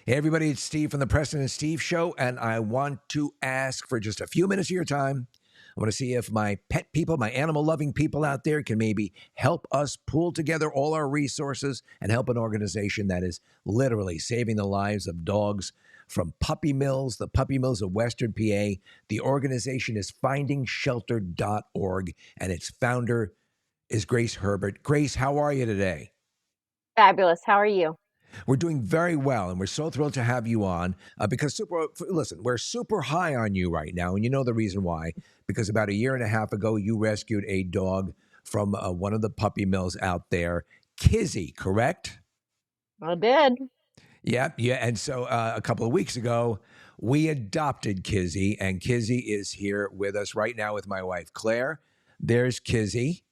Hey, everybody, it's Steve from the Preston and Steve Show, and I want to ask for just a few minutes of your time. I want to see if my pet people, my animal loving people out there can maybe help us pool together all our resources and help an organization that is literally saving the lives of dogs from puppy mills, the puppy mills of Western PA. The organization is findingshelter.org, and its founder is Grace Herbert. Grace, how are you today? Fabulous. How are you? We're doing very well, and we're so thrilled to have you on because listen, we're super high on you right now, and you know the reason why. Because about a year and a half ago, you rescued a dog from one of the puppy mills out there, Kizzie, correct? I did. Yeah, yeah. And so a couple of weeks ago, we adopted Kizzie, and Kizzie is here with us right now with my wife, Claire. There's Kizzie.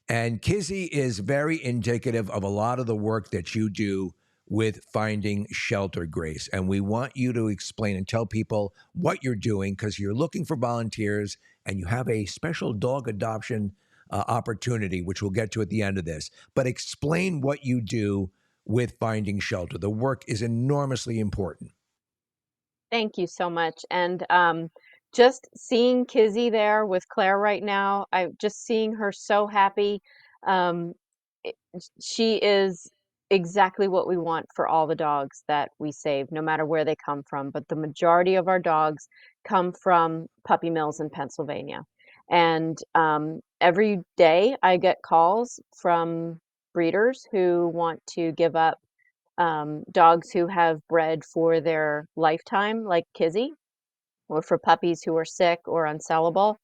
And Kizzie is very indicative of a lot of the work that you do with Finding Shelter, Grace. And we want you to explain and tell people what you're doing because you're looking for volunteers and you have a special dog adoption opportunity, which we'll get to at the end of this. But explain what you do with Finding Shelter. The work is enormously important. Thank you so much. And just seeing Kizzie there with Claire right now, I just seeing her so happy. Um, it- she is exactly what we want for all the dogs that we save, no matter where they come from. But the majority of our dogs come from puppy mills in Pennsylvania. And every day I get calls from breeders who want to give up dogs who have bred for their lifetime, like Kizzie, or for puppies who are sick or unsellable.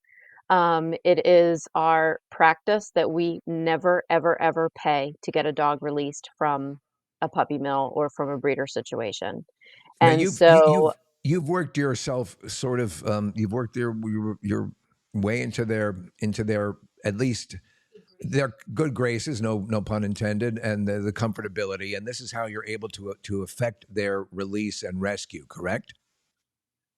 It is our practice that we never, ever, ever pay to get a dog released from a puppy mill or from a breeder situation. Now And so, you've worked yourself sort of you've worked your way into their at least their good graces, no pun intended, and the comfortability, and this is how you're able to affect their release and rescue. Correct?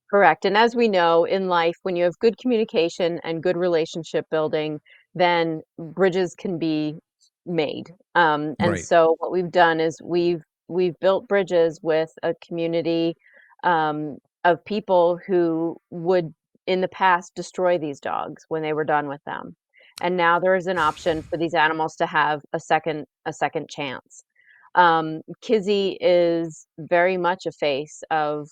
correct. And as we know in life, when you have good communication and good relationship building, then bridges can be made. And Right. so what we've done is we've built bridges with a community of people who would in the past destroy these dogs when they were done with them. And now there is an option for these animals to have a second chance. Kizzie is very much a face of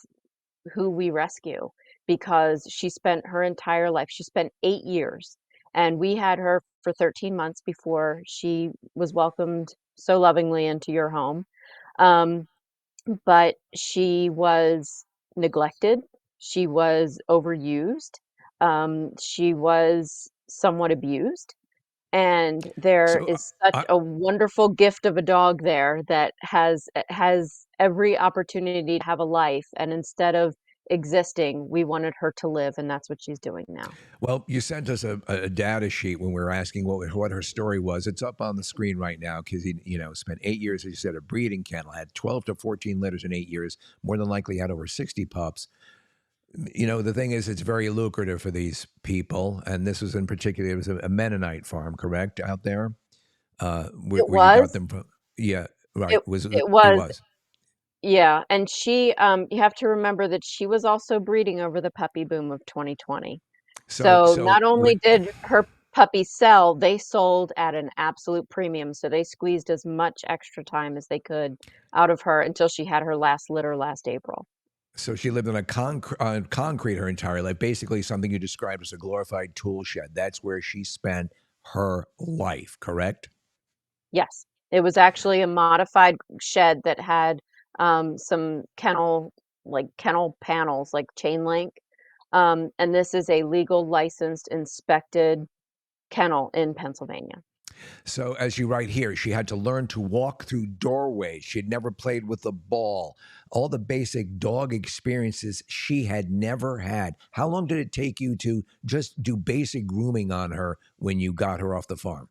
who we rescue because she spent her entire life, she spent 8 years, and we had her for 13 months before she was welcomed so lovingly into your home. Um, but she was neglected, she was overused, she was somewhat abused. And there So is such I, a wonderful gift of a dog there that has every opportunity to have a life. And instead of existing, we wanted her to live, and that's what she's doing now. Well, you sent us a data sheet when we were asking what her story was. It's up on the screen right now because he, spent 8 years, as you said, a breeding kennel, had 12 to 14 litters in 8 years, more than likely had over 60 pups. The thing is, it's very lucrative for these people. And this was in particular, it was a Mennonite farm, correct, out there It where you got was, them from? Yeah, right. it it It was, was. yeah. And she, you have to remember that she was also breeding over the puppy boom of 2020. So, So so not only when, did her puppies sell, they sold at an absolute premium. So they squeezed as much extra time as they could out of her until she had her last litter last April. So she lived on concrete her entire life, basically something you described as a glorified tool shed. That's where she spent her life, correct? Yes, it was actually a modified shed that had some kennel panels, like chain link. And this is a legal, licensed, inspected kennel in Pennsylvania. So, as you write here, she had to learn to walk through doorways. She had never played with a ball. All the basic dog experiences she had never had. How long did it take you to just do basic grooming on her when you got her off the farm?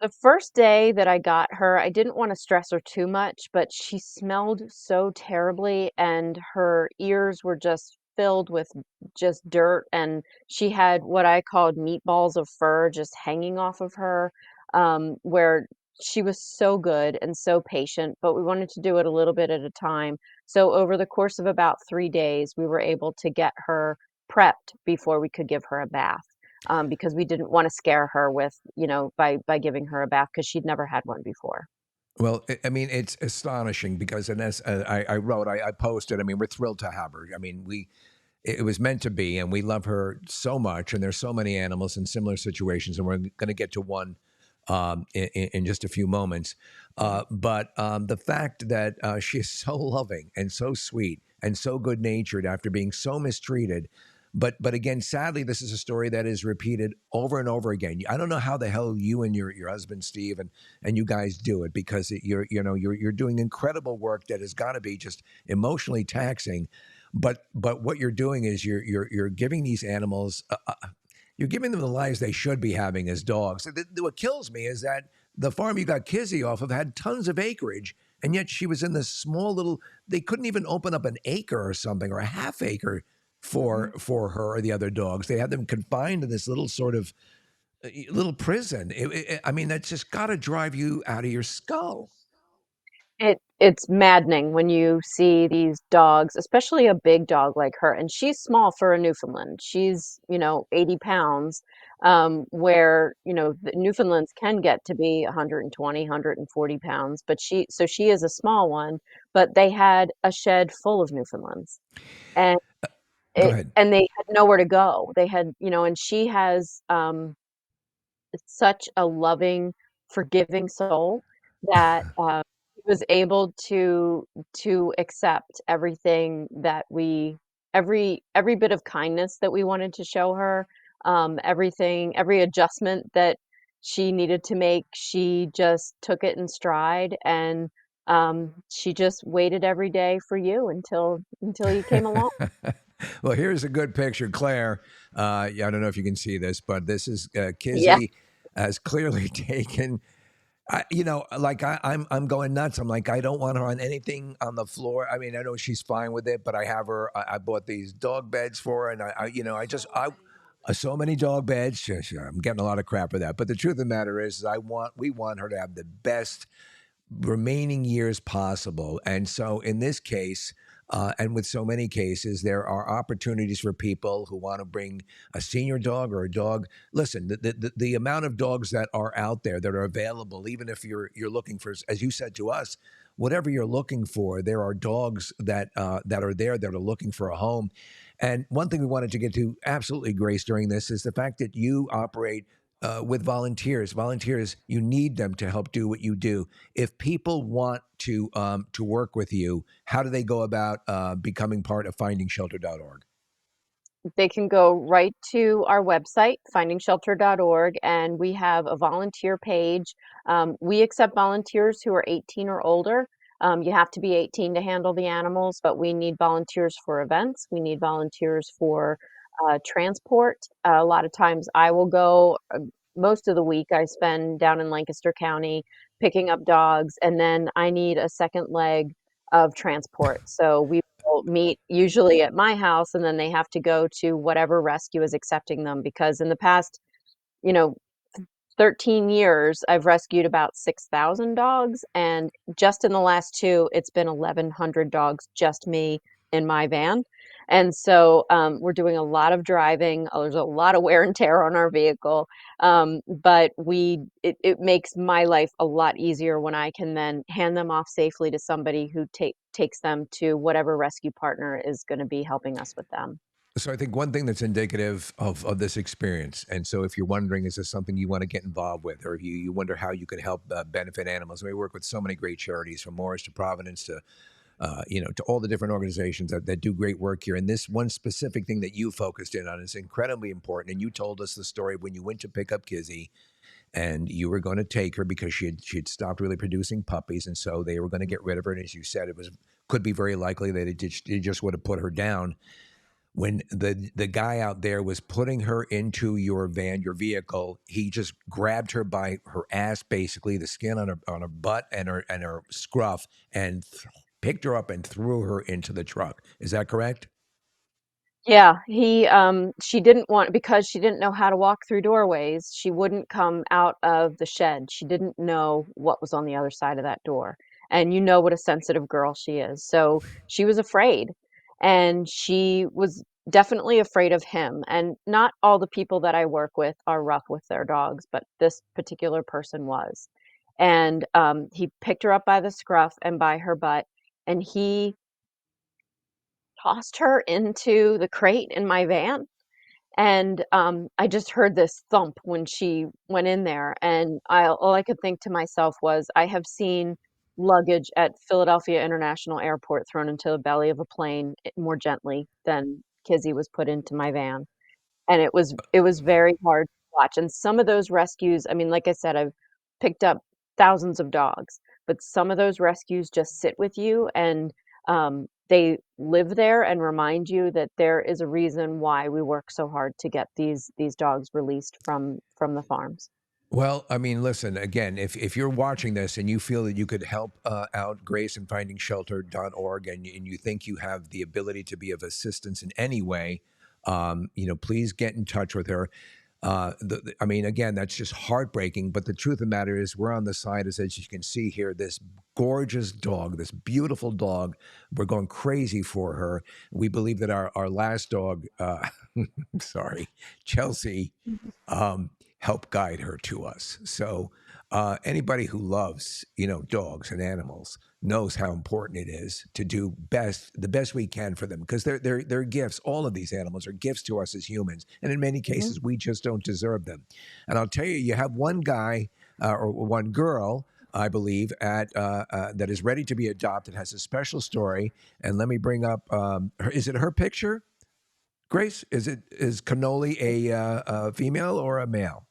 The first day that I got her, I didn't want to stress her too much, but she smelled so terribly and her ears were just filled with just dirt, and she had what I called meatballs of fur just hanging off of her, where she was so good and so patient, but we wanted to do it a little bit at a time. So over the course of about 3 days, we were able to get her prepped before we could give her a bath. Because we didn't want to scare her with, by giving her a bath because she'd never had one before. Well, I mean, it's astonishing because, and as I wrote, I posted. I mean, we're thrilled to have her. I mean, it was meant to be, and we love her so much. And there's so many animals in similar situations, and we're going to get to one in just a few moments. But the fact that she is so loving and so sweet and so good natured after being so mistreated. But again, sadly, this is a story that is repeated over and over again. I don't know how the hell you and your husband Steve and you guys do it because you're doing incredible work that has got to be just emotionally taxing. But what you're doing is you're giving these animals you're giving them the lives they should be having as dogs. What kills me is that the farm you got Kizzie off of had tons of acreage, and yet she was in this small little. They couldn't even open up an acre or something or a half acre Mhm. for her or the other dogs. They had them confined in this little sort of little prison. I mean, that's just got to drive you out of your skull. It's maddening when you see these dogs, especially a big dog like her, and she's small for a Newfoundland. She's, 80 pounds, where, the Newfoundlands can get to be 120, 140 pounds, but she is a small one, but they had a shed full of Newfoundlands. And Go ahead. they had nowhere to go. They had, and she has, such a loving, forgiving soul that he was able to accept everything that every bit of kindness that we wanted to show her, every adjustment that she needed to make, she just took it in stride, and she just waited every day for you until you came along. Well, here's a good picture, Claire. Yeah, I don't know if you can see this, but this is Yeah. Kizzie has clearly taken. I'm going nuts. I'm like, I don't want her on anything on the floor. I mean, I know she's fine with it, but I have her. I bought these dog beds for her, and so many dog beds. I'm getting a lot of crap for that. But the truth of the matter is we want her to have the best remaining years possible. And so in this case, and with so many cases, there are opportunities for people who want to bring a senior dog or a dog. Listen, the amount of dogs that are out there that are available, even if you're looking for, as you said to us, whatever you're looking for, there are dogs that are there that are looking for a home. And one thing we wanted to get to absolutely, Grace, during this is the fact that you operate with volunteers. Volunteers, you need them to help do what you do. If people want to work with you, how do they go about becoming part of FindingShelter.org? They can go right to our website, findingshelter.org, and we have a volunteer page. We accept volunteers who are 18 or older. You have to be 18 to handle the animals, but we need volunteers for events. We need volunteers for transport. A lot of times I will go, most of the week I spend down in Lancaster County picking up dogs, and then I need a second leg of transport. So we will meet usually at my house, and then they have to go to whatever rescue is accepting them, because in the past, you know, 13 years, I've rescued about 6,000 dogs, and just in the last two, it's been 1,100 dogs, just me in my van. And so we're doing a lot of driving. There's a lot of wear and tear on our vehicle, but it makes my life a lot easier when I can then hand them off safely to somebody who takes them to whatever rescue partner is going to be helping us with them. So I think one thing that's indicative of this experience, and so if you're wondering, is this something you want to get involved with, or you wonder how you can help benefit animals? We work with so many great charities, from Morris to Providence to to all the different organizations that do great work here. And this one specific thing that you focused in on is incredibly important. And you told us the story when you went to pick up Kizzie, and you were going to take her because she had stopped really producing puppies, and so they were going to get rid of her. And as you said, it was could be very likely that they just would have put her down. When the guy out there was putting her into your van, your vehicle, he just grabbed her by her ass, basically the skin on her butt and her scruff, and picked her up and threw her into the truck. Is that correct? Yeah, she didn't want, because she didn't know how to walk through doorways, she wouldn't come out of the shed. She didn't know what was on the other side of that door. And you know what a sensitive girl she is. So she was afraid. And she was definitely afraid of him. And not all the people that I work with are rough with their dogs, but this particular person was. And he picked her up by the scruff and by her butt, and he tossed her into the crate in my van. And I just heard this thump when she went in there. And all I could think to myself was, I have seen luggage at Philadelphia International Airport thrown into the belly of a plane more gently than Kizzie was put into my van. And it was very hard to watch. And some of those rescues, I mean, like I said, I've picked up thousands of dogs, but some of those rescues just sit with you, and they live there and remind you that there is a reason why we work so hard to get these dogs released from the farms. Well, I mean, listen, again, if you're watching this and you feel that you could help out Grace and FindingShelter.org, and you think you have the ability to be of assistance in any way, please get in touch with her. I mean, again, that's just heartbreaking. But the truth of the matter is, we're on the side, as you can see here, this gorgeous dog, this beautiful dog. We're going crazy for her. We believe that our last dog, sorry, Chelsea, um, help guide her to us. So anybody who loves, dogs and animals knows how important it is to do the best we can for them, because they're gifts. All of these animals are gifts to us as humans, and in many Mhm. cases, we just don't deserve them. And I'll tell you, you have one guy or one girl. I believe that is ready to be adopted, has a special story, and let me bring up. Is it her picture, Grace? Is Cannoli a female or a male?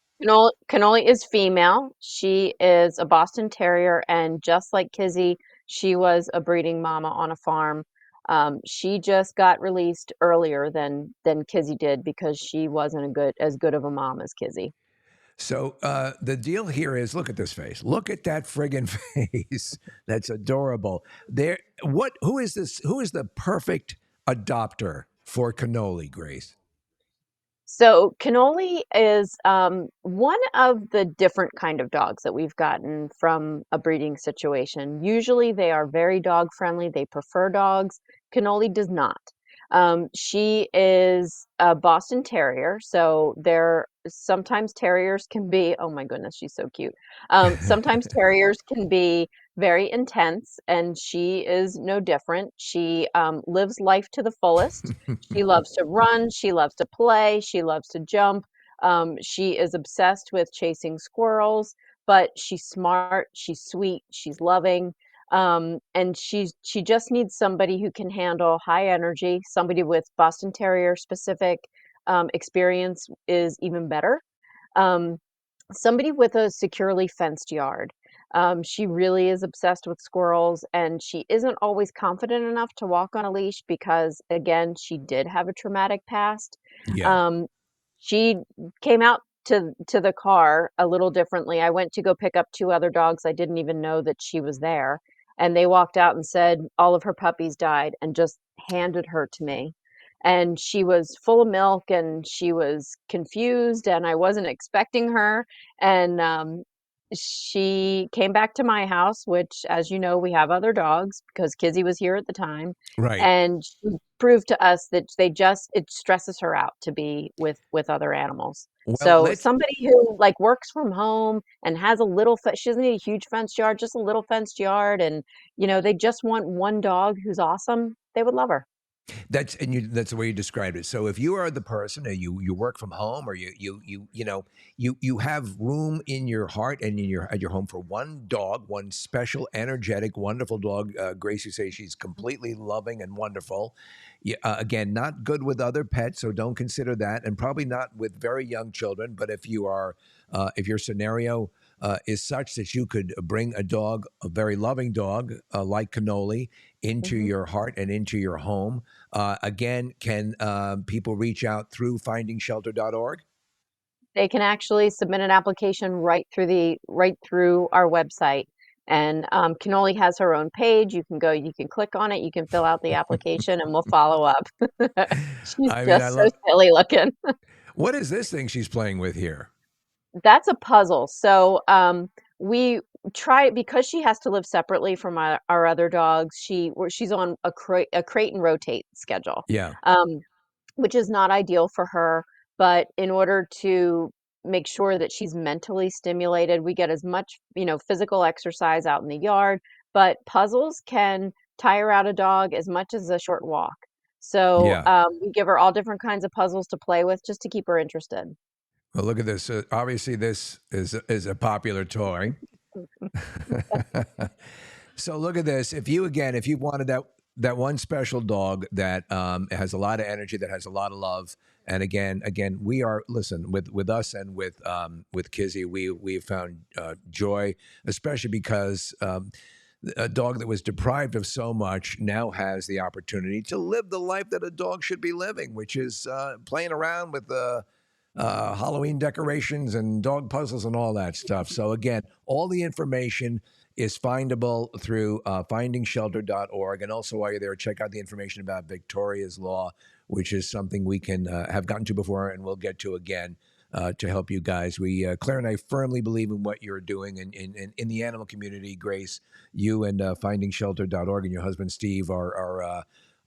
Cannoli is female. She is a Boston Terrier, and just like Kizzie, she was a breeding mama on a farm. She just got released earlier than Kizzie did because she wasn't as good of a mom as Kizzie. So the deal here is, look at this face. Look at that friggin' face. That's adorable. There. What? Who is this? Who is the perfect adopter for Cannoli, Grace? So cannoli is one of the different kind of dogs that we've gotten from a breeding situation. Usually they are very dog friendly. They prefer dogs. Cannoli does not. She is a Boston Terrier, so there sometimes terriers can be, oh my goodness, she's so cute. Sometimes terriers can be very intense, and she is no different. She lives life to the fullest. She loves to run, she loves to play, she loves to jump. She is obsessed with chasing squirrels, but she's smart, she's sweet, she's loving. And she just needs somebody who can handle high energy. Somebody with Boston Terrier specific experience is even better. Um, Somebody with a securely fenced yard. She really is obsessed with squirrels, and she isn't always confident enough to walk on a leash because, again, she did have a traumatic past. Yeah. Um, she came out to the car a little differently. I went to go pick up two other dogs. I didn't even know that she was there, and they walked out and said all of her puppies died, and just handed her to me. And she was full of milk, and she was confused, and I wasn't expecting her. And she came back to my house, which, as you know, we have other dogs because Kizzie was here at the time. Right. And she proved to us that it stresses her out to be with other animals. Well, So let's. somebody who like works from home and has a little, she doesn't need a huge fenced yard, just a little fenced yard. And, they just want one dog who's awesome. They would love her. That's the way you described it. So if you are the person, and you work from home, or you have room in your heart and in your at your home for one dog, one special, energetic, wonderful dog. Grace, you say she's completely loving and wonderful. Yeah, again, not good with other pets, so don't consider that, and probably not with very young children. But if your scenario is such that you could bring a dog, a very loving dog like Cannoli, into Mhm. your heart and into your home. Again, can people reach out through FindingShelter.org? They can actually submit an application right through our website. And Cannoli has her own page. You can go, you can click on it, you can fill out the application, and we'll follow up. She's I mean, I just so love. silly looking. What is this thing she's playing with here? That's a puzzle. So, we try because she has to live separately from our other dogs. She's on a crate and rotate schedule, Yeah, um, which is not ideal for her. But in order to make sure that she's mentally stimulated, we get as much, physical exercise out in the yard. But puzzles can tire out a dog as much as a short walk. So, yeah. we give her all different kinds of puzzles to play with just to keep her interested. Well, look at this. Obviously, this is a popular toy. So look at this. If you again, if you wanted that one special dog that has a lot of energy, that has a lot of love, and again, we are listen with us and with Kizzie, we found joy, especially because a dog that was deprived of so much now has the opportunity to live the life that a dog should be living, which is playing around with Halloween decorations and dog puzzles and all that stuff. So, again, all the information is findable through findingshelter.org. And also, while you're there, check out the information about Victoria's Law, which is something we can have gotten to before and we'll get to again. To help you guys, Claire and I firmly believe in what you're doing, and in the animal community. Grace, you and findingshelter.org and your husband Steve are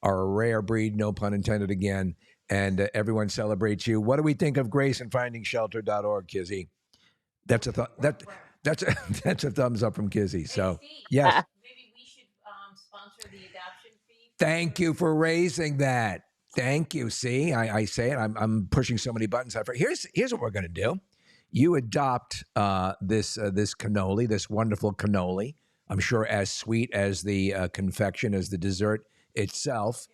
a rare breed, no pun intended again, and everyone celebrates you. What do we think of Grace and findingshelter.org, Kizzie? That's a that's a, that's a thumbs up from Kizzie. So yes, thank you for raising that. Thank you. See, I say it. I'm pushing so many buttons. Here's what we're going to do. You adopt this cannoli, this wonderful cannoli. I'm sure as sweet as the confection, as the dessert itself.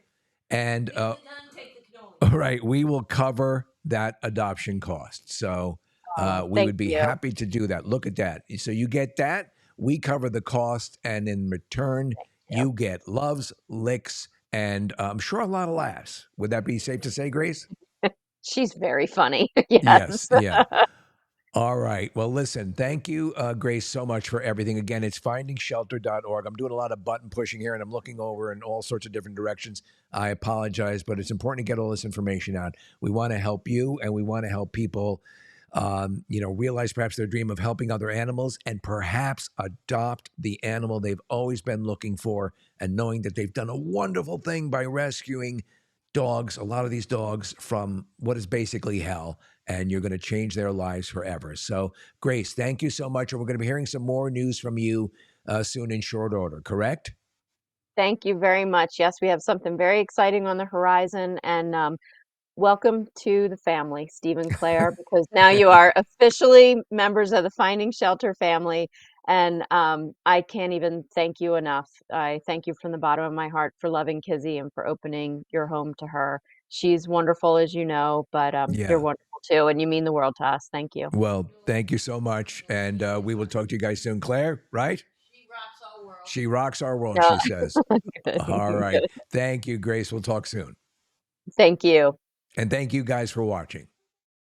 And all right, we will cover that adoption cost. So Oh, we thank would be you. happy to do that. Look at that. So you get that. We cover the cost, and in return, Yeah. you get loves, licks, and I'm sure a lot of laughs. Would that be safe to say, Grace? She's very funny. Yes. Yes. Yeah. All right. Well, listen, thank you, Grace, so much for everything. Again, it's findingshelter.org. I'm doing a lot of button pushing here and I'm looking over in all sorts of different directions. I apologize, but it's important to get all this information out. We want to help you and we want to help people, realize perhaps their dream of helping other animals and perhaps adopt the animal they've always been looking for, and knowing that they've done a wonderful thing by rescuing dogs, a lot of these dogs, from what is basically hell, and you're going to change their lives forever. So, Grace, thank you so much. And we're going to be hearing some more news from you soon in short order, correct? Thank you very much. Yes, we have something very exciting on the horizon, and welcome to the family, Steve and Claire, because now you are officially members of the Finding Shelter family. And I can't even thank you enough. I thank you from the bottom of my heart for loving Kizzie and for opening your home to her. She's wonderful, as you know, but you're Yeah. wonderful too, and you mean the world to us. Thank you. Well, thank you so much. And we will talk to you guys soon. Claire, right? She rocks our world, Uh, she says. good, All right. good. Thank you, Grace. We'll talk soon. Thank you. And thank you guys for watching.